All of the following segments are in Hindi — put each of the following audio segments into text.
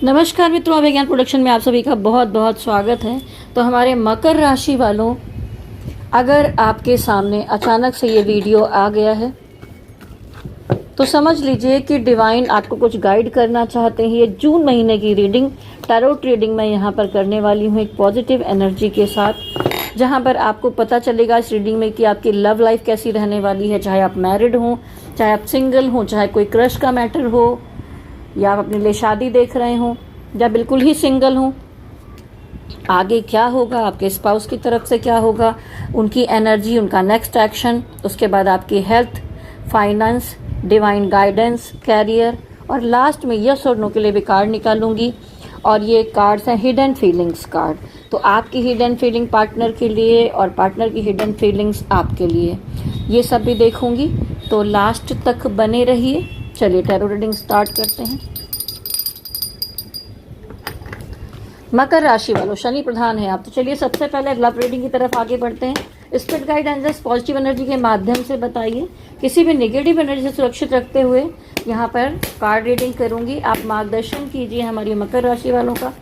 नमस्कार मित्रों, विज्ञान प्रोडक्शन में आप सभी का बहुत बहुत स्वागत है। तो हमारे मकर राशि वालों, अगर आपके सामने अचानक से ये वीडियो आ गया है तो समझ लीजिए कि डिवाइन आपको कुछ गाइड करना चाहते हैं। ये जून महीने की रीडिंग, टैरोट रीडिंग मैं यहाँ पर करने वाली हूँ एक पॉजिटिव एनर्जी के साथ, जहाँ पर आपको पता चलेगा इस रीडिंग में कि आपकी लव लाइफ कैसी रहने वाली है। चाहे आप मैरिड हों, चाहे आप सिंगल हों, चाहे कोई क्रश का मैटर हो, या आप अपने लिए शादी देख रहे हों, या बिल्कुल ही सिंगल हों, आगे क्या होगा, आपके स्पाउस की तरफ से क्या होगा, उनकी एनर्जी, उनका नेक्स्ट एक्शन, उसके बाद आपकी health, finance, divine guidance, career, और लास्ट में यस और नो के लिए भी कार्ड निकालूंगी। और ये कार्ड्स हैं हिडन फीलिंग्स कार्ड। तो आपकी हिडन फीलिंग पार्टनर के लिए और पार्टनर की हिडन फीलिंग्स आपके लिए, ये सब भी देखूंगी। तो लास्ट तक बने रहिए। चलिए टैरो रीडिंग स्टार्ट करते हैं। मकर राशि वालों, शनि प्रधान है आप, तो चलिए सबसे पहले लव रीडिंग की तरफ आगे बढ़ते हैं। Spirit guide angels positive energy के माध्यम से बताइए, किसी भी नेगेटिव एनर्जी से सुरक्षित रखते हुए यहाँ पर कार्ड रीडिंग करूंगी। आप मार्गदर्शन कीजिए हमारी मकर राशि वालों का।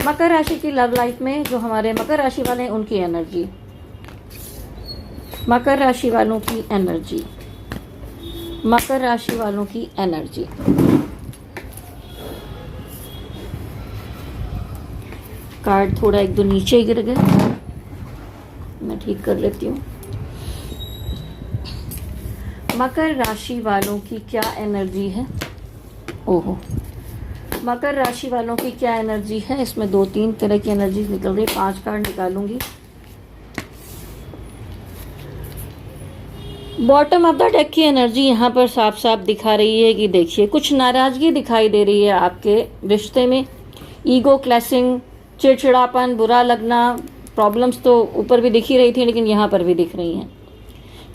मकर राशि की लव लाइफ में जो हमारे मकर राशि वाले हैं उनकी एनर्जी, मकर राशि वालों की एनर्जी, मकर राशि वालों की एनर्जी। कार्ड थोड़ा एक दो नीचे गिर गए, मैं ठीक कर लेती हूँ। मकर राशि वालों की क्या एनर्जी है? ओहो, मकर राशि वालों की क्या एनर्जी है? इसमें दो तीन तरह की एनर्जी निकल रही, 5 कार्ड निकालूंगी। बॉटम ऑफ द डेक की एनर्जी यहाँ पर साफ साफ दिखा रही है कि देखिए कुछ नाराजगी दिखाई दे रही है आपके रिश्ते में। ईगो क्लैशिंग, चिड़चिड़ापन, बुरा लगना, प्रॉब्लम्स तो ऊपर भी दिख ही रही थी लेकिन यहाँ पर भी दिख रही हैं,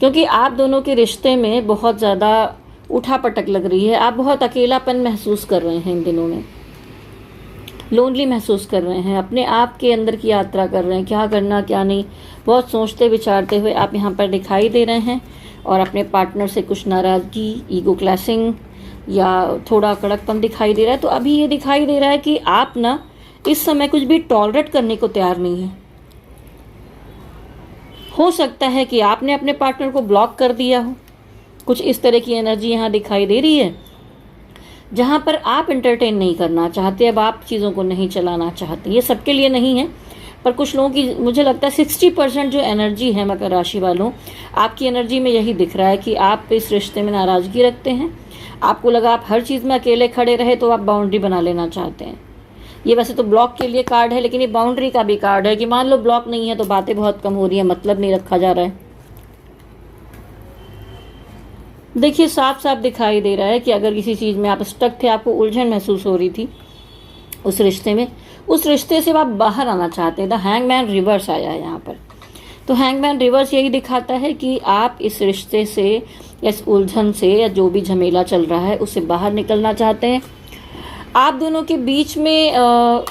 क्योंकि आप दोनों के रिश्ते में बहुत ज़्यादा उठापटक लग रही है। आप बहुत अकेलापन महसूस कर रहे हैं इन दिनों में, लोनली महसूस कर रहे हैं, अपने आप के अंदर की यात्रा कर रहे हैं, क्या करना क्या नहीं, बहुत सोचते विचारते हुए आप यहाँ पर दिखाई दे रहे हैं। और अपने पार्टनर से कुछ नाराज़गी, ईगो क्लैशिंग या थोड़ा कड़कपन दिखाई दे रहा है। तो अभी ये दिखाई दे रहा है कि आप ना इस समय कुछ भी टॉलरेट करने को तैयार नहीं है। हो सकता है कि आपने अपने पार्टनर को ब्लॉक कर दिया हो। कुछ इस तरह की एनर्जी यहाँ दिखाई दे रही है, जहाँ पर आप एंटरटेन नहीं करना चाहते, अब आप चीज़ों को नहीं चलाना चाहते। ये सबके लिए नहीं है, पर कुछ लोगों की, मुझे लगता है 60% जो एनर्जी है मकर राशि वालों, आपकी एनर्जी में यही दिख रहा है कि आप इस रिश्ते में नाराज़गी रखते हैं। आपको लगा आप हर चीज़ में अकेले खड़े रहे तो आप बाउंड्री बना लेना चाहते हैं। ये वैसे तो ब्लॉक के लिए कार्ड है, लेकिन ये बाउंड्री का भी कार्ड है कि मान लो ब्लॉक नहीं है तो बातें बहुत कम हो रही है, मतलब नहीं रखा जा रहा है। देखिए साफ साफ दिखाई दे रहा है कि अगर किसी चीज़ में आप स्टक थे, आपको उलझन महसूस हो रही थी उस रिश्ते में, उस रिश्ते से आप बाहर आना चाहते हैं। द हैंगमैन रिवर्स आया है यहाँ पर। तो हैंगमैन रिवर्स यही दिखाता है कि आप इस रिश्ते से या इस उलझन से या जो भी झमेला चल रहा है उससे बाहर निकलना चाहते हैं। आप दोनों के बीच में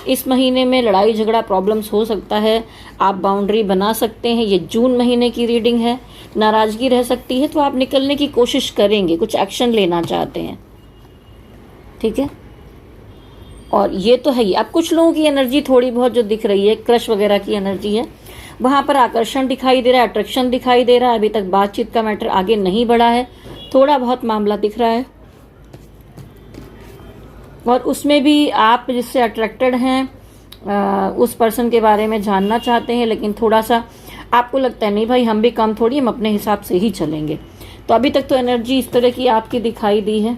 इस महीने में लड़ाई झगड़ा, प्रॉब्लम्स हो सकता है। आप बाउंड्री बना सकते हैं। ये जून महीने की रीडिंग है, नाराज़गी रह सकती है, तो आप निकलने की कोशिश करेंगे, कुछ एक्शन लेना चाहते हैं, ठीक है। और ये तो है ही। अब कुछ लोगों की एनर्जी थोड़ी बहुत जो दिख रही है, क्रश वगैरह की एनर्जी है, वहाँ पर आकर्षण दिखाई दे रहा है, अट्रैक्शन दिखाई दे रहा है। अभी तक बातचीत का मैटर आगे नहीं बढ़ा है, थोड़ा बहुत मामला दिख रहा है। और उसमें भी आप जिससे अट्रैक्टेड हैं उस पर्सन के बारे में जानना चाहते हैं, लेकिन थोड़ा सा आपको लगता है नहीं भाई हम भी कम थोड़ी, हम अपने हिसाब से ही चलेंगे। तो अभी तक तो एनर्जी इस तरह की आपकी दिखाई दी है।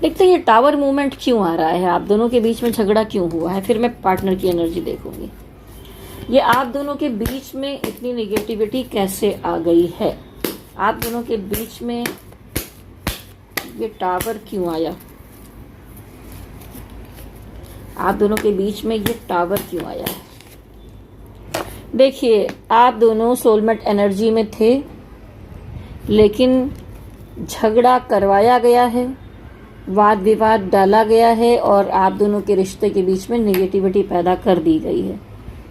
देखते हैं ये टावर मूवमेंट क्यों आ रहा है, आप दोनों के बीच में झगड़ा क्यों हुआ है। फिर मैं पार्टनर की एनर्जी देखूंगी। ये आप दोनों के बीच में इतनी नेगेटिविटी कैसे आ गई है, आप दोनों के बीच में ये टावर क्यों आया, आप दोनों के बीच में ये टावर क्यों आया है। देखिए आप दोनों सोलमेट एनर्जी में थे, लेकिन झगड़ा करवाया गया है, वाद विवाद डाला गया है और आप दोनों के रिश्ते के बीच में नेगेटिविटी पैदा कर दी गई है।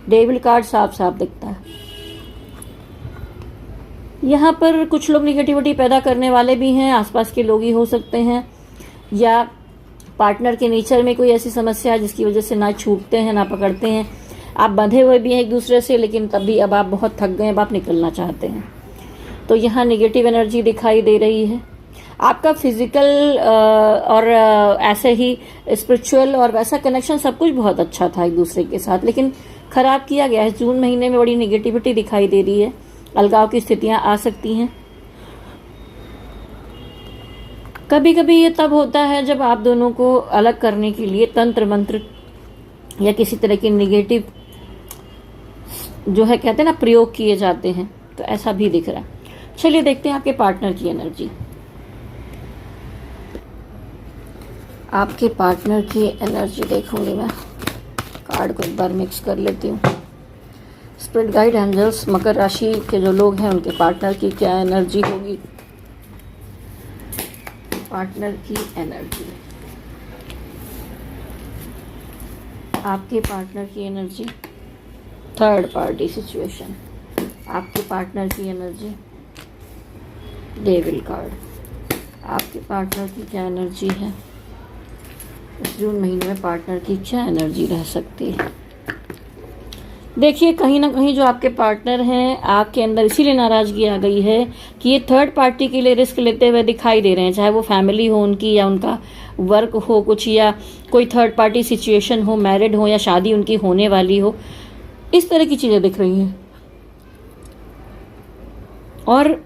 डेविल कार्ड साफ साफ दिखता है। यहाँ पर कुछ लोग नेगेटिविटी पैदा करने वाले भी हैं, आसपास के लोग ही हो सकते हैं, या पार्टनर के नेचर में कोई ऐसी समस्या है जिसकी वजह से ना छूटते हैं ना पकड़ते हैं, आप बंधे हुए भी हैं एक दूसरे से, लेकिन तब भी अब आप बहुत थक गए, अब आप निकलना चाहते हैं। तो यहाँ नेगेटिव एनर्जी दिखाई दे रही है। आपका फिजिकल और ऐसे ही स्पिरिचुअल और वैसा कनेक्शन सब कुछ बहुत अच्छा था एक दूसरे के साथ, लेकिन खराब किया गया है। जून महीने में बड़ी नेगेटिविटी दिखाई दे रही है, अलगाव की स्थितियां आ सकती हैं। कभी कभी ये तब होता है जब आप दोनों को अलग करने के लिए तंत्र मंत्र या किसी तरह की नेगेटिव जो है कहते हैं ना प्रयोग किए जाते हैं, तो ऐसा भी दिख रहा है। चलिए देखते हैं आपके पार्टनर की एनर्जी। आपके पार्टनर की एनर्जी देखूंगी मैं, कार्ड को एक बार मिक्स कर लेती हूँ। स्पिरिट गाइड एंजल्स, मकर राशि के जो लोग हैं उनके पार्टनर की क्या एनर्जी होगी। पार्टनर की एनर्जी, आपके पार्टनर की एनर्जी, थर्ड पार्टी सिचुएशन, आपके पार्टनर की एनर्जी, डेविल कार्ड, आपके पार्टनर की क्या एनर्जी है। इस जून महीने में पार्टनर की क्या एनर्जी रह सकती है। देखिए कहीं ना कहीं जो आपके पार्टनर हैं आपके अंदर इसीलिए नाराज़गी आ गई है कि ये थर्ड पार्टी के लिए रिस्क लेते हुए दिखाई दे रहे हैं, चाहे वो फैमिली हो उनकी या उनका वर्क हो कुछ, या कोई थर्ड पार्टी सिचुएशन हो, मैरिड हो या शादी उनकी होने वाली हो, इस तरह की चीज़ें दिख रही हैं। और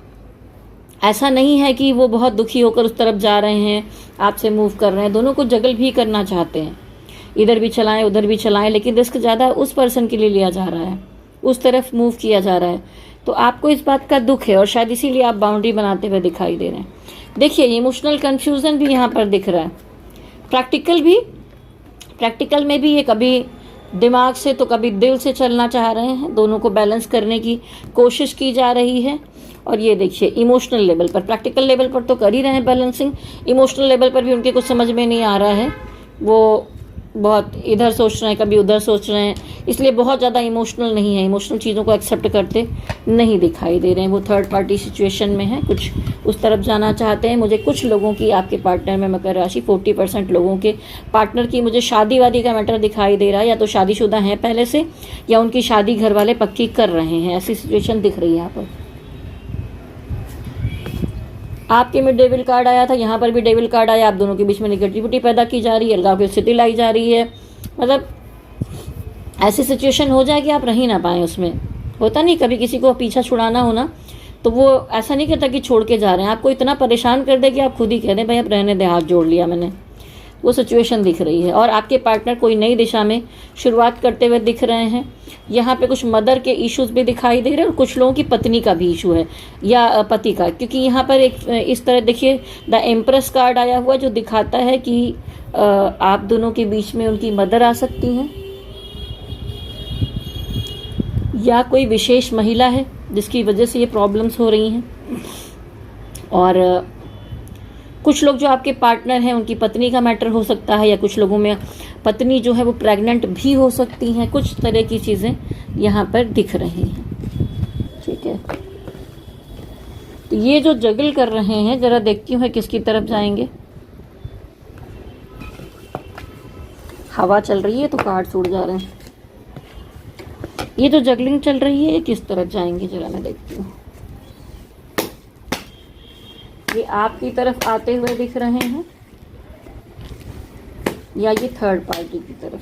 ऐसा नहीं है कि वो बहुत दुखी होकर उस तरफ जा रहे हैं, आपसे मूव कर रहे हैं, दोनों को जगल भी करना चाहते हैं, इधर भी चलाएं उधर भी चलाएं, लेकिन रिस्क ज़्यादा उस पर्सन के लिए लिया जा रहा है, उस तरफ मूव किया जा रहा है। तो आपको इस बात का दुख है और शायद इसीलिए आप बाउंड्री बनाते हुए दिखाई दे रहे हैं। देखिए इमोशनल कन्फ्यूज़न भी यहाँ पर दिख रहा है, प्रैक्टिकल में भी ये कभी दिमाग से तो कभी दिल से चलना चाह रहे हैं, दोनों को बैलेंस करने की कोशिश की जा रही है। और ये देखिए इमोशनल लेवल पर, प्रैक्टिकल लेवल पर तो कर ही रहे हैं बैलेंसिंग, इमोशनल लेवल पर भी उनके कुछ समझ में नहीं आ रहा है, वो बहुत इधर सोच रहे हैं कभी उधर सोच रहे हैं, इसलिए बहुत ज़्यादा इमोशनल नहीं है, इमोशनल चीज़ों को एक्सेप्ट करते नहीं दिखाई दे रहे हैं। वो थर्ड पार्टी सिचुएशन में है, कुछ उस तरफ जाना चाहते हैं। मुझे कुछ लोगों की आपके पार्टनर में मकर राशि 40% लोगों के पार्टनर की मुझे शादी वादी का मैटर दिखाई दे रहा है, या तो शादीशुदा हैं पहले से या उनकी शादी घर वाले पक्की कर रहे हैं, ऐसी सिचुएशन दिख रही है यहाँ पर। आपके में डेविल कार्ड आया था, यहाँ पर भी डेविल कार्ड आया, आप दोनों के बीच में निगेटिविटी पैदा की जा रही है, अलगाव की स्थिति लाई जा रही है। मतलब ऐसी सिचुएशन हो जाए कि आप रह ही ना पाएँ उसमें। होता नहीं कभी किसी को पीछा छुड़ाना हो ना, तो वो ऐसा नहीं कहता कि छोड़ के जा रहे हैं, आपको इतना परेशान कर दे कि आप खुद ही कह दें भाई अब रहने दे, हाथ जोड़ लिया मैंने, वो सिचुएशन दिख रही है। और आपके पार्टनर कोई नई दिशा में शुरुआत करते हुए दिख रहे हैं। यहाँ पे कुछ मदर के इश्यूज भी दिखाई दे रहे हैं और कुछ लोगों की पत्नी का भी इशू है या पति का, क्योंकि यहाँ पर एक इस तरह देखिए द एम्प्रेस कार्ड आया हुआ जो दिखाता है कि आप दोनों के बीच में उनकी मदर आ सकती हैं या कोई विशेष महिला है जिसकी वजह से ये प्रॉब्लम्स हो रही हैं। और कुछ लोग जो आपके पार्टनर हैं उनकी पत्नी का मैटर हो सकता है, या कुछ लोगों में पत्नी जो है वो प्रेग्नेंट भी हो सकती हैं, कुछ तरह की चीज़ें यहाँ पर दिख रही हैं। ठीक है, तो ये जो जगल कर रहे हैं जरा देखती हूँ किसकी तरफ जाएंगे। हवा चल रही है तो कार्ड छूट जा रहे हैं। ये जो जगलिंग चल रही है ये किस तरफ जाएंगे जरा मैं देखती हूँ। ये आपकी तरफ आते हुए दिख रहे हैं या ये थर्ड पार्टी की तरफ।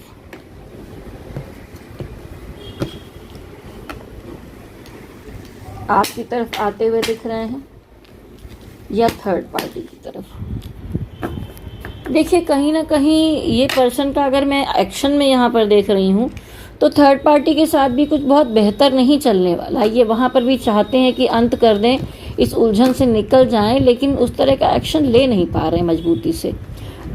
आपकी तरफ आते हुए दिख रहे हैं या थर्ड पार्टी की तरफ। देखिए कहीं ना कहीं ये पर्सन का अगर मैं एक्शन में यहाँ पर देख रही हूँ तो थर्ड पार्टी के साथ भी कुछ बहुत बेहतर नहीं चलने वाला। ये वहाँ पर भी चाहते हैं कि अंत कर दें, इस उलझन से निकल जाएं, लेकिन उस तरह का एक्शन ले नहीं पा रहे हैं मजबूती से।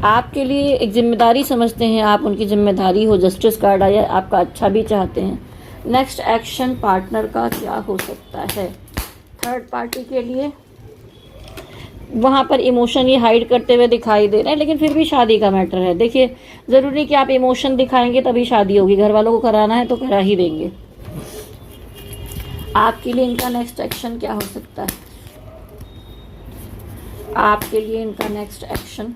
आपके लिए एक जिम्मेदारी समझते हैं, आप उनकी जिम्मेदारी हो। जस्टिस कार्ड आया, आपका अच्छा भी चाहते हैं। नेक्स्ट एक्शन पार्टनर का क्या हो सकता है थर्ड पार्टी के लिए। वहाँ पर इमोशन ये हाइड करते हुए दिखाई दे रहे हैं, लेकिन फिर भी शादी का मैटर है। देखिए ज़रूरी नहीं कि आप इमोशन दिखाएंगे तभी शादी होगी, घर वालों को कराना है तो करा ही देंगे। आपके लिए इनका नेक्स्ट एक्शन क्या हो सकता है। आपके लिए इनका नेक्स्ट एक्शन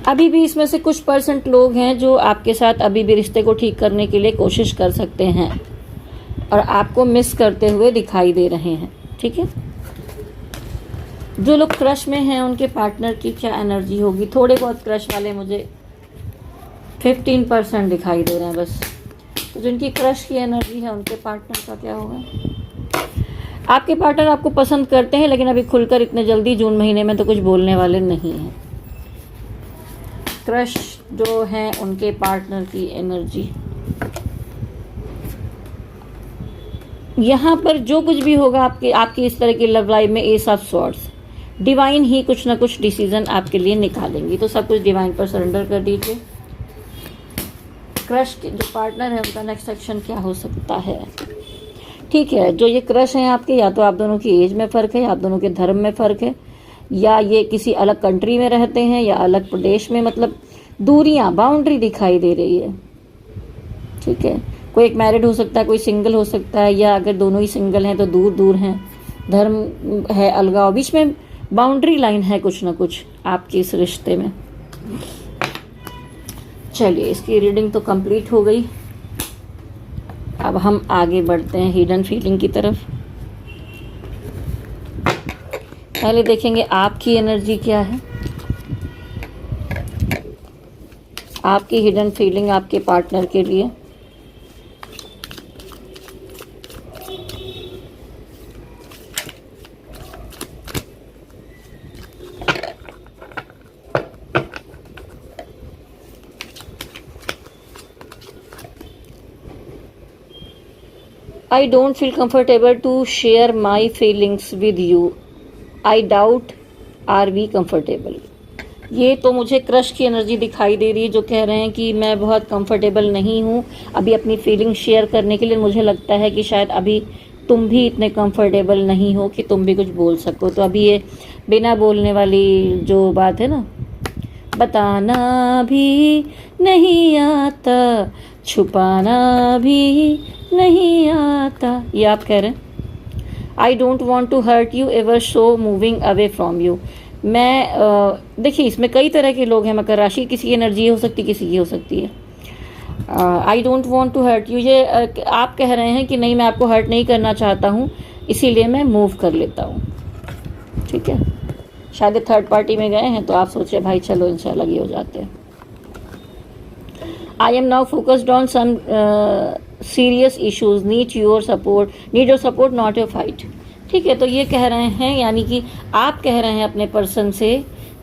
अभी भी इसमें से कुछ % लोग हैं जो आपके साथ अभी भी रिश्ते को ठीक करने के लिए कोशिश कर सकते हैं और आपको मिस करते हुए दिखाई दे रहे हैं। ठीक है, जो लोग क्रश में हैं उनके पार्टनर की क्या एनर्जी होगी? थोड़े बहुत क्रश वाले मुझे 15% दिखाई दे रहे हैं बस। तो जिनकी क्रश की एनर्जी है उनके पार्टनर का क्या होगा? आपके पार्टनर आपको पसंद करते हैं लेकिन अभी खुलकर इतने जल्दी जून महीने में तो कुछ बोलने वाले नहीं हैं। क्रश जो है उनके पार्टनर की एनर्जी, यहाँ पर जो कुछ भी होगा आपकी इस तरह की लव लाइफ में, एस ऑफ स्वॉर्ड्स, डिवाइन ही कुछ ना कुछ डिसीजन आपके लिए निकालेंगी। तो सब कुछ डिवाइन पर सरेंडर कर दीजिए। क्रश के जो पार्टनर है उनका नेक्स्ट एक्शन क्या हो सकता है? ठीक है, जो ये क्रश हैं आपके, या तो आप दोनों की एज में फ़र्क है, या आप दोनों के धर्म में फ़र्क है, या ये किसी अलग कंट्री में रहते हैं या अलग प्रदेश में, मतलब दूरियां, बाउंड्री दिखाई दे रही है। ठीक है, कोई एक मैरिड हो सकता है, कोई सिंगल हो सकता है, या अगर दोनों ही सिंगल हैं तो दूर दूर हैं, धर्म है अलगाव, बीच में बाउंड्री लाइन है कुछ ना कुछ आपके इस रिश्ते में। चलिए, इसकी रीडिंग तो कंप्लीट हो गई। अब हम आगे बढ़ते हैं हिडन फीलिंग की तरफ। पहले देखेंगे आपकी एनर्जी क्या है, आपकी हिडन फीलिंग आपके पार्टनर के लिए। I don't feel comfortable to share my feelings with you. I doubt are we comfortable. ये तो मुझे क्रश की एनर्जी दिखाई दे रही है, जो कह रहे हैं कि मैं बहुत कंफर्टेबल नहीं हूँ अभी अपनी फीलिंग शेयर करने के लिए। मुझे लगता है कि शायद अभी तुम भी इतने कंफर्टेबल नहीं हो कि तुम भी कुछ बोल सको। तो अभी ये बिना बोलने वाली जो बात है ना, बताना भी नहीं आता, छुपाना भी नहीं आता, ये आप कह रहे हैं। I don't want to hurt you ever so moving away from you. मैं देखिए, इसमें कई तरह के लोग हैं। मकर राशि किसी की एनर्जी हो सकती, किसी की हो सकती है। I don't want to hurt you, ये आप कह रहे हैं कि नहीं, मैं आपको हर्ट नहीं करना चाहता हूँ, इसीलिए मैं मूव कर लेता हूँ। ठीक है, शायद थर्ड पार्टी में गए हैं तो आप सोचे भाई चलो इनसे अलग ही हो जाते हैं। I am now focused on some serious issues, need your support not your fight. ठीक है, तो ये कह रहे हैं, यानी कि आप कह रहे हैं अपने पर्सन से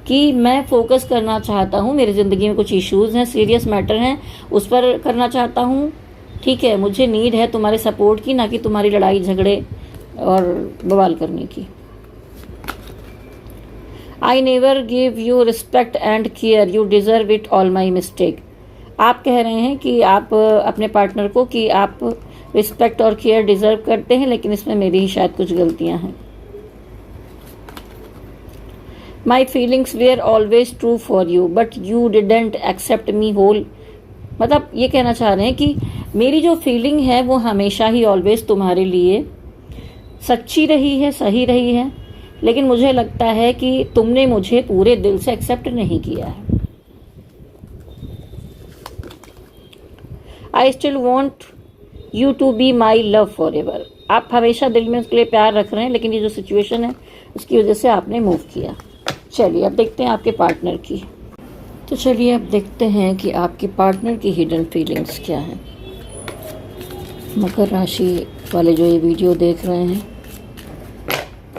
कि मैं फोकस करना चाहता हूँ, मेरी ज़िंदगी में कुछ इश्यूज हैं, सीरियस मैटर हैं, उस पर करना चाहता हूँ। ठीक है, मुझे नीड है तुम्हारे सपोर्ट की, ना कि तुम्हारी लड़ाई झगड़े और बवाल करने की। I never give you respect and care, you deserve it all my mistake. आप कह रहे हैं कि आप अपने पार्टनर को कि आप रिस्पेक्ट और केयर डिजर्व करते हैं, लेकिन इसमें मेरी ही शायद कुछ गलतियां हैं। My feelings were always true for you but you didn't accept me whole. मतलब ये कहना चाह रहे हैं कि मेरी जो फीलिंग है वो हमेशा ही ऑलवेज तुम्हारे लिए सच्ची रही है, सही रही है, लेकिन मुझे लगता है कि तुमने मुझे पूरे दिल से एक्सेप्ट नहीं किया है। I still want you to be my love forever. आप हमेशा दिल में उसके लिए प्यार रख रहे हैं, लेकिन ये जो सिचुएशन है उसकी वजह से आपने मूव किया। चलिए अब देखते हैं आपके पार्टनर की। तो चलिए अब देखते हैं कि आपके पार्टनर की हिडन फीलिंग्स क्या हैं। मकर राशि वाले जो ये वीडियो देख रहे हैं,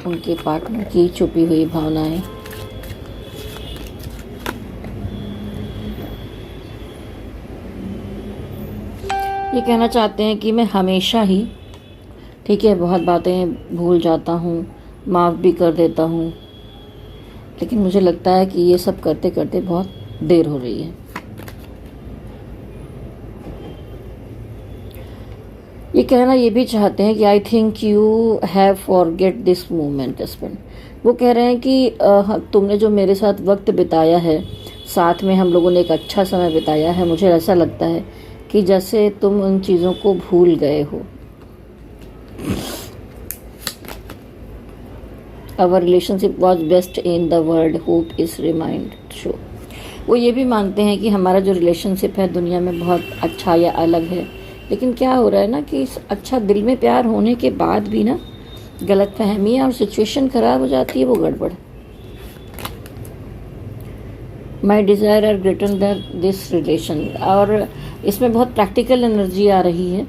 उनके पार्टनर की छुपी हुई भावनाएं। ये कहना चाहते हैं कि मैं हमेशा ही, ठीक है, बहुत बातें भूल जाता हूँ, माफ़ भी कर देता हूँ, लेकिन मुझे लगता है कि ये सब करते करते बहुत देर हो रही है। ये कहना ये भी चाहते हैं कि I think you have forget this moment husband. वो कह रहे हैं कि तुमने जो मेरे साथ वक्त बिताया है, साथ में हम लोगों ने एक अच्छा समय बिताया है, मुझे ऐसा लगता है कि जैसे तुम उन चीज़ों को भूल गए हो। Our relationship was best in the world, hope is remained true। वो ये भी मानते हैं कि हमारा जो रिलेशनशिप है दुनिया में बहुत अच्छा या अलग है, लेकिन क्या हो रहा है ना कि इस अच्छा दिल में प्यार होने के बाद भी ना गलतफहमियाँ और सिचुएशन ख़राब हो जाती है, वो गड़बड़। My desire are greater than this relation, और इसमें बहुत प्रैक्टिकल एनर्जी आ रही है,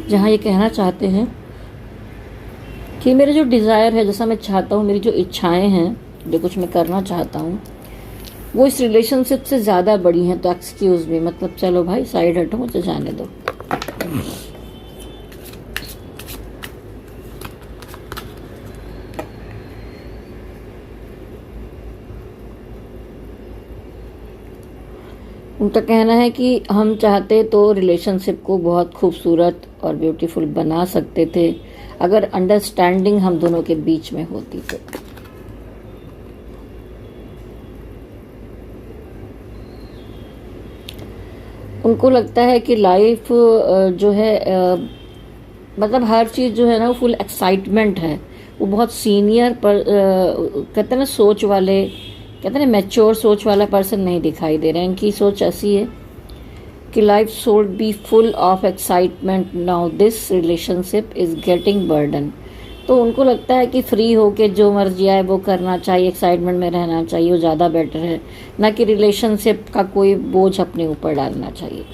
जहाँ ये कहना चाहते हैं कि मेरे जो डिज़ायर है, जैसा मैं चाहता हूँ, मेरी जो इच्छाएं हैं, जो कुछ मैं करना चाहता हूँ, वो इस रिलेशनशिप से ज़्यादा बड़ी हैं। तो एक्सक्यूज़ मी, मतलब चलो भाई साइड हटो, मुझे जाने दो। उनका कहना है कि हम चाहते तो रिलेशनशिप को बहुत खूबसूरत और ब्यूटीफुल बना सकते थे अगर अंडरस्टैंडिंग हम दोनों के बीच में होती तो। उनको लगता है कि लाइफ जो है मतलब हर चीज़ जो है ना वो फुल एक्साइटमेंट है। वो बहुत सीनियर पर कहते हैं ना सोच वाले, कहते हैं मैच्योर सोच वाला पर्सन नहीं दिखाई दे रहा है। इनकी सोच ऐसी है कि life should be full of excitement, now this relationship is getting burden. तो उनको लगता है कि फ्री होके जो मर्जी आए वो करना चाहिए, एक्साइटमेंट में रहना चाहिए, वो ज़्यादा बेटर है, ना कि रिलेशनशिप का कोई बोझ अपने ऊपर डालना चाहिए।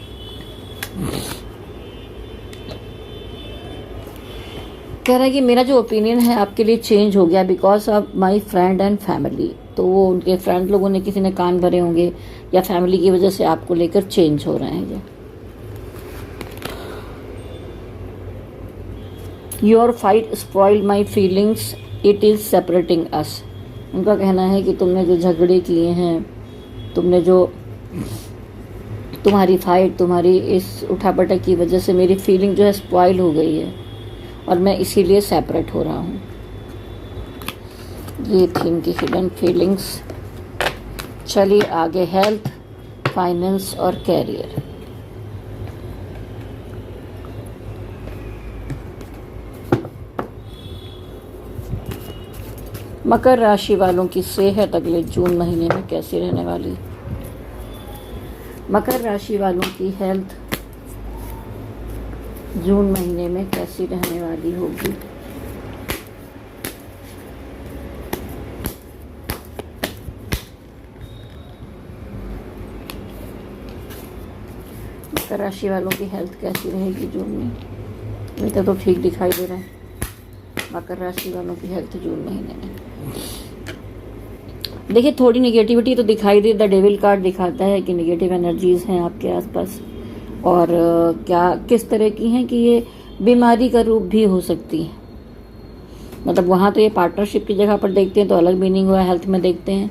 कह रहा है कि मेरा जो ओपिनियन है आपके लिए चेंज हो गया because of my friend and family. तो वो उनके फ्रेंड लोगों ने, किसी ने कान भरे होंगे या फैमिली की वजह से आपको लेकर चेंज हो रहे हैं ये। Your fight spoil my feelings, it is separating us. उनका कहना है कि तुमने जो झगड़े किए हैं, तुमने जो तुम्हारी फाइट, तुम्हारी इस उठापटक की वजह से मेरी फीलिंग जो है स्पॉइल हो गई है और मैं इसीलिए सेपरेट हो रहा हूँ। ये थी इनकी हिडन फीलिंग्स। चलिए आगे, हेल्थ, फाइनेंस और कैरियर। मकर राशि वालों की सेहत अगले जून महीने में कैसी रहने वाली? मकर राशि वालों की हेल्थ जून महीने में कैसी रहने वाली होगी? मकर राशि वालों की हेल्थ कैसी रहेगी जून में? मुझे तो ठीक दिखाई दे रहा है मकर राशि वालों की हेल्थ जून महीने में। देखिए थोड़ी नेगेटिविटी तो दिखाई दे, द डेविल कार्ड दिखाता है कि नेगेटिव एनर्जीज हैं आपके आसपास, और क्या किस तरह की हैं कि ये बीमारी का रूप भी हो सकती है। मतलब वहाँ तो ये पार्टनरशिप की जगह पर देखते हैं तो अलग मीनिंग हुआ, हेल्थ में देखते हैं।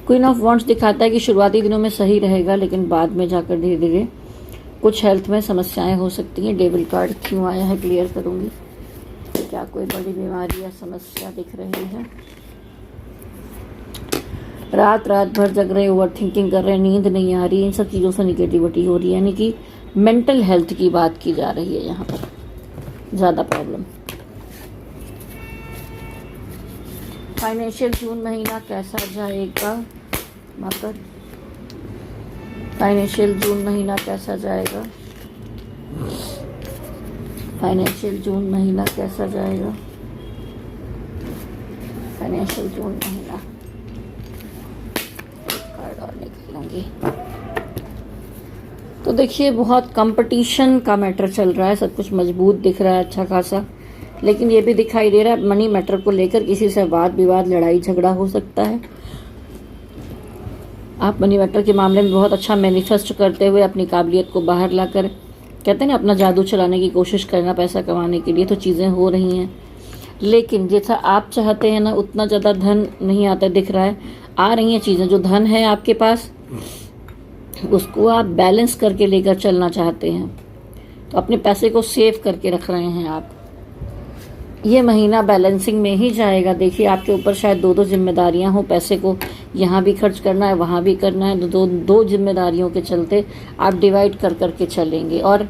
क्वीन ऑफ वॉन्ड्स दिखाता है कि शुरुआती दिनों में सही रहेगा, लेकिन बाद में जाकर धीरे धीरे कुछ हेल्थ में समस्याएं हो सकती हैं। डेविल कार्ड क्यों आया है क्लियर करूंगी। क्या कोई बड़ी बीमारी या समस्या दिख रही है? रात भर जग रहे, ओवर थिंकिंग कर रहे, नींद नहीं आ रही, इन सब चीज़ों से निगेटिविटी हो रही है, यानी कि मेंटल हेल्थ की बात की जा रही है यहाँ पर ज़्यादा प्रॉब्लम। फाइनेंशियल जून महीना कैसा जाएगा मकर? फाइनेंशियल जून महीना कैसा जाएगा? फाइनेंशियल जून महीना कैसा जाएगा? फाइनेंशियल जून महीना कार्ड और निकालूंगी। तो देखिए बहुत कंपटीशन का मैटर चल रहा है, सब कुछ मजबूत दिख रहा है अच्छा खासा, लेकिन ये भी दिखाई दे रहा है मनी मैटर को लेकर किसी से वाद विवाद, लड़ाई झगड़ा हो सकता है। आप मनी मैटर के मामले में बहुत अच्छा मैनिफेस्ट करते हुए अपनी काबिलियत को बाहर लाकर, कहते हैं ना, अपना जादू चलाने की कोशिश करना पैसा कमाने के लिए, तो चीज़ें हो रही हैं। लेकिन जैसा आप चाहते हैं ना उतना ज़्यादा धन नहीं आता दिख रहा है। आ रही हैं चीज़ें, जो धन है आपके पास उसको आप बैलेंस करके लेकर चलना चाहते हैं, तो अपने पैसे को सेव करके रख रहे हैं आप। ये महीना बैलेंसिंग में ही जाएगा। देखिए आपके ऊपर शायद दो जिम्मेदारियां हो, पैसे को यहाँ भी खर्च करना है, वहाँ भी करना है, दो जिम्मेदारियों के चलते आप डिवाइड कर करके चलेंगे। और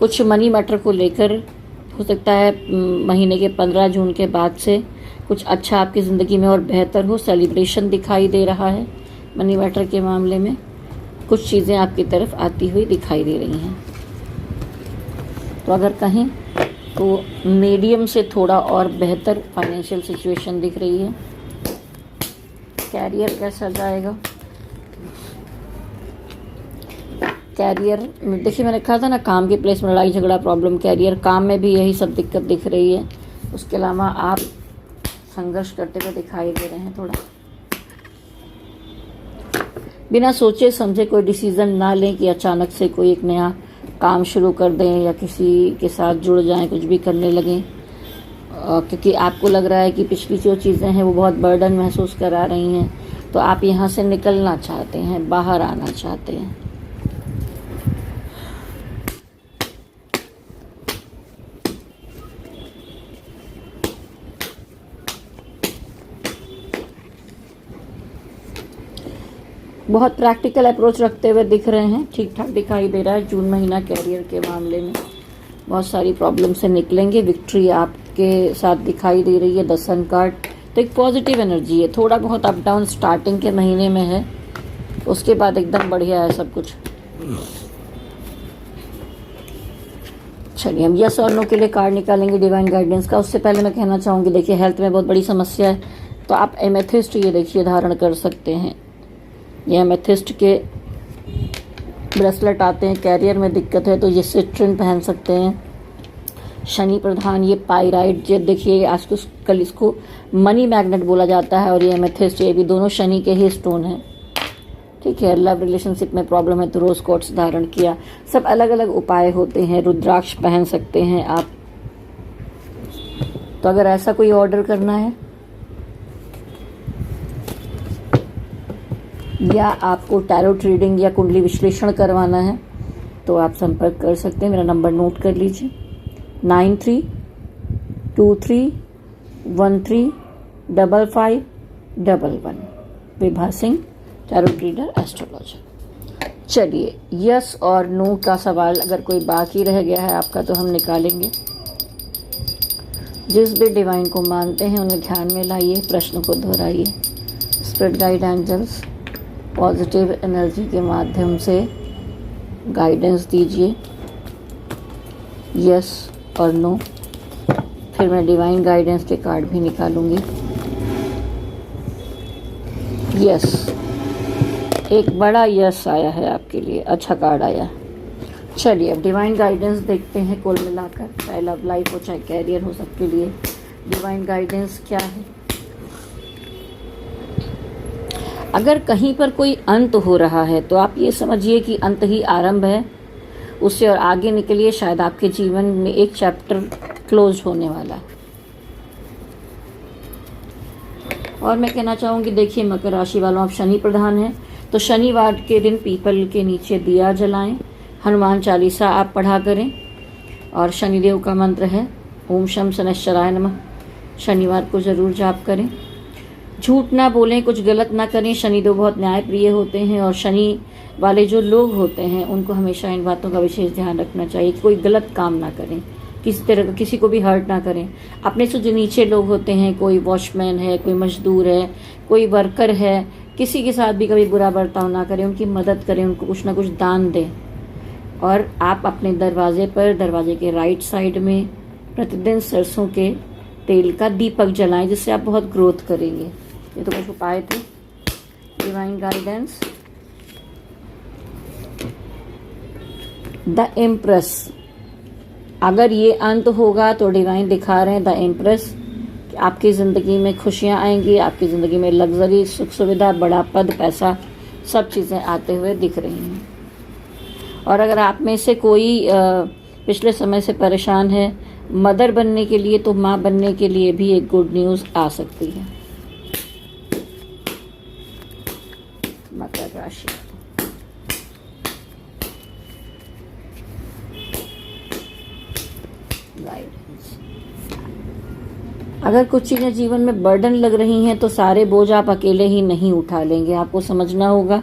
कुछ मनी मैटर को लेकर हो सकता है महीने के 15 जून के बाद से कुछ अच्छा आपकी ज़िंदगी में और बेहतर हो, सेलिब्रेशन दिखाई दे रहा है। मनी मैटर के मामले में कुछ चीज़ें आपकी तरफ आती हुई दिखाई दे रही हैं। तो अगर कहें तो मीडियम से थोड़ा और बेहतर फाइनेंशियल सिचुएशन दिख रही है। कैरियर कैसा जाएगा? कैरियर देखिए, मैंने कहा था ना, काम के प्लेस में लड़ाई झगड़ा प्रॉब्लम, कैरियर काम में भी यही सब दिक्कत दिख रही है। उसके अलावा आप संघर्ष करते हुए दिखाई दे रहे हैं। थोड़ा बिना सोचे समझे कोई डिसीज़न ना लें कि अचानक से कोई एक नया काम शुरू कर दें या किसी के साथ जुड़ जाएं, कुछ भी करने लगें, क्योंकि आपको लग रहा है कि पिछली जो चीज़ें हैं वो बहुत बर्डन महसूस करा रही हैं। तो आप यहाँ से निकलना चाहते हैं, बाहर आना चाहते हैं। बहुत प्रैक्टिकल अप्रोच रखते हुए दिख रहे हैं। ठीक ठाक दिखाई दे रहा है। जून महीना कैरियर के मामले में बहुत सारी प्रॉब्लम से निकलेंगे। विक्ट्री आपके साथ दिखाई दे रही है। 10 सन कार्ड, तो एक पॉजिटिव एनर्जी है। थोड़ा बहुत अप डाउन स्टार्टिंग के महीने में है, उसके बाद एकदम बढ़िया है सब कुछ। चलिए हम यस और नो के लिए कार्ड निकालेंगे डिवाइन गाइडेंस का। उससे पहले मैं कहना चाहूँगी, देखिए हेल्थ में बहुत बड़ी समस्या है, तो आप एमेथिस्ट ये देखिए धारण कर सकते हैं। ये एमेथिस्ट के ब्रेसलेट आते हैं। कैरियर में दिक्कत है तो ये सिट्रिन पहन सकते हैं। शनि प्रधान ये पाइराइट, ये देखिए आज कल इसको मनी मैग्नेट बोला जाता है, और ये एमेथिस्ट, ये भी दोनों शनि के ही स्टोन हैं। ठीक है। लव रिलेशनशिप में प्रॉब्लम है तो रोज कोट्स धारण किया। सब अलग अलग उपाय होते हैं। रुद्राक्ष पहन सकते हैं आप। तो अगर ऐसा कोई ऑर्डर करना है या आपको टैरोट रीडिंग या कुंडली विश्लेषण करवाना है तो आप संपर्क कर सकते हैं। मेरा नंबर नोट कर लीजिए, 9323135511। Vibha Singh, tarot reader, astrologer. चलिए यस और नो का सवाल अगर कोई बाकी रह गया है आपका तो हम निकालेंगे। जिस भी डिवाइन को मानते हैं उन्हें ध्यान में लाइए, प्रश्न को दोहराइए। Spirit guide angels positive energy के माध्यम से गाइडेंस दीजिए, यस और नो। फिर मैं डिवाइन गाइडेंस के कार्ड भी निकालूंगी। यस, एक बड़ा यस आया है आपके लिए, अच्छा कार्ड आया है। चलिए अब डिवाइन गाइडेंस देखते हैं। कुल मिलाकर चाहे लव लाइफ हो चाहे कैरियर हो, सबके लिए डिवाइन गाइडेंस क्या है। अगर कहीं पर कोई अंत हो रहा है तो आप ये समझिए कि अंत ही आरंभ है उससे, और आगे निकलिए। शायद आपके जीवन में एक चैप्टर क्लोज होने वाला है। और मैं कहना चाहूँगी, देखिए मकर राशि वालों, आप शनि प्रधान हैं तो शनिवार के दिन पीपल के नीचे दिया जलाएं। हनुमान चालीसा आप पढ़ा करें। और शनिदेव का मंत्र है ओम शम शनैश्चराय नमः। शनिवार को ज़रूर जाप करें। झूठ ना बोलें, कुछ गलत ना करें। शनिदेव बहुत न्यायप्रिय होते हैं और शनि वाले जो लोग होते हैं उनको हमेशा इन बातों का विशेष ध्यान रखना चाहिए कि कोई गलत काम ना करें, किसी तरह किसी को भी हर्ट ना करें। अपने से जो नीचे लोग होते हैं, कोई वॉचमैन है, कोई मजदूर है, कोई वर्कर है, किसी के साथ भी कभी बुरा बर्ताव ना करें, उनकी मदद करें, उनको कुछ ना कुछ दान दें। और आप अपने दरवाजे पर, दरवाजे के राइट साइड में प्रतिदिन सरसों के तेल का दीपक जलाएं, जिससे आप बहुत ग्रोथ करेंगे। ये तो कुछ उपाय थे। Divine guidance, the empress. अगर ये अंत होगा तो डिवाइन दिखा रहे हैं द एम्प्रेस कि आपकी ज़िंदगी में खुशियाँ आएंगी, आपकी ज़िंदगी में लग्जरी, सुख सुविधा, बड़ा पद, पैसा, सब चीज़ें आते हुए दिख रही हैं। और अगर आप में से कोई पिछले समय से परेशान है मदर बनने के लिए, तो माँ बनने के लिए भी एक गुड न्यूज़ आ सकती है। मकर राशि, गाइडेंस। अगर कुछ चीज़ें जीवन में बर्डन लग रही हैं तो सारे बोझ आप अकेले ही नहीं उठा लेंगे। आपको समझना होगा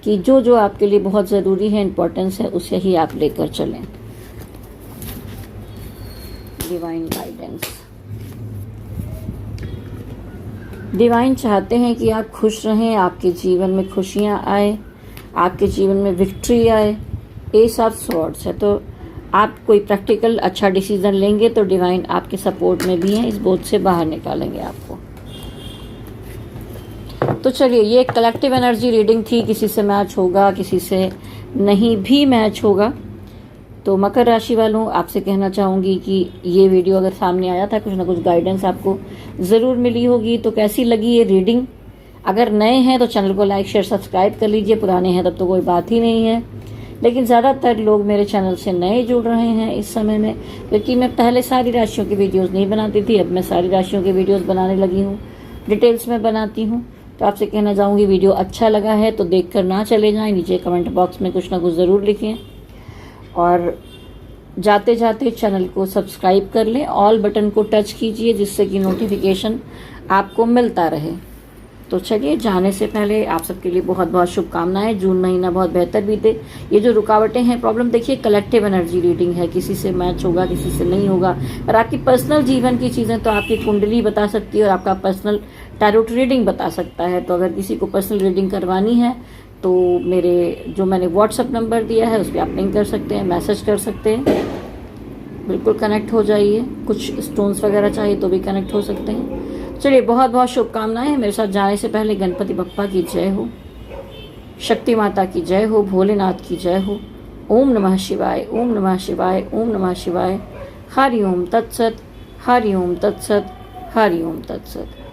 कि जो जो आपके लिए बहुत ज़रूरी है, इम्पोर्टेंस है, उसे ही आप लेकर चलें। डिवाइन गाइडेंस, डिवाइन चाहते हैं कि आप खुश रहें, आपके जीवन में खुशियाँ आए, आपके जीवन में विक्ट्री आए। एस ऑफ स्वॉर्ड्स है, तो आप कोई प्रैक्टिकल अच्छा डिसीजन लेंगे तो डिवाइन आपके सपोर्ट में भी हैं, इस बोझ से बाहर निकालेंगे आपको। तो चलिए, ये एक कलेक्टिव एनर्जी रीडिंग थी। किसी से मैच होगा, किसी से नहीं भी मैच होगा। तो मकर राशि वालों, आपसे कहना चाहूँगी कि ये वीडियो अगर सामने आया था, कुछ ना कुछ गाइडेंस आपको ज़रूर मिली होगी। तो कैसी लगी ये रीडिंग? अगर नए हैं तो चैनल को लाइक शेयर सब्सक्राइब कर लीजिए, पुराने हैं तब तो कोई बात ही नहीं है। लेकिन ज़्यादातर लोग मेरे चैनल से नए जुड़ रहे हैं इस समय में, क्योंकि मैं पहले सारी राशियों की वीडियोज़ नहीं बनाती थी, अब मैं सारी राशियों की वीडियोज़ बनाने लगी हूँ, डिटेल्स में बनाती हूँ। तो आपसे कहना चाहूँगी, वीडियो अच्छा लगा है तो देख कर ना चले जाएँ, नीचे कमेंट बॉक्स में कुछ ना कुछ ज़रूर लिखें। और जाते जाते चैनल को सब्सक्राइब कर लें, ऑल बटन को टच कीजिए जिससे कि नोटिफिकेशन आपको मिलता रहे। तो चलिए, जाने से पहले आप सबके लिए बहुत बहुत शुभकामनाएं। जून महीना बहुत बेहतर बीते। ये जो रुकावटें हैं, प्रॉब्लम, देखिए कलेक्टिव एनर्जी रीडिंग है, किसी से मैच होगा, किसी से नहीं होगा। और आपकी पर्सनल जीवन की चीज़ें तो आपकी कुंडली बता सकती है और आपका पर्सनल टैरोट रीडिंग बता सकता है। तो अगर किसी को पर्सनल रीडिंग करवानी है तो मेरे जो मैंने व्हाट्सअप नंबर दिया है उस पर आप लिंक कर सकते हैं, मैसेज कर सकते हैं, बिल्कुल कनेक्ट हो जाइए। कुछ स्टोन्स वगैरह चाहिए तो भी कनेक्ट हो सकते हैं। चलिए, बहुत बहुत शुभकामनाएं। मेरे साथ जाने से पहले गणपति बप्पा की जय हो, शक्ति माता की जय हो, भोलेनाथ की जय हो। ओम नमः शिवाय, ओम नमः शिवाय, ओम नमः शिवाय। हरि ओम तत्सत, हरि ओम तत्सत, हरि ओम तत्सत।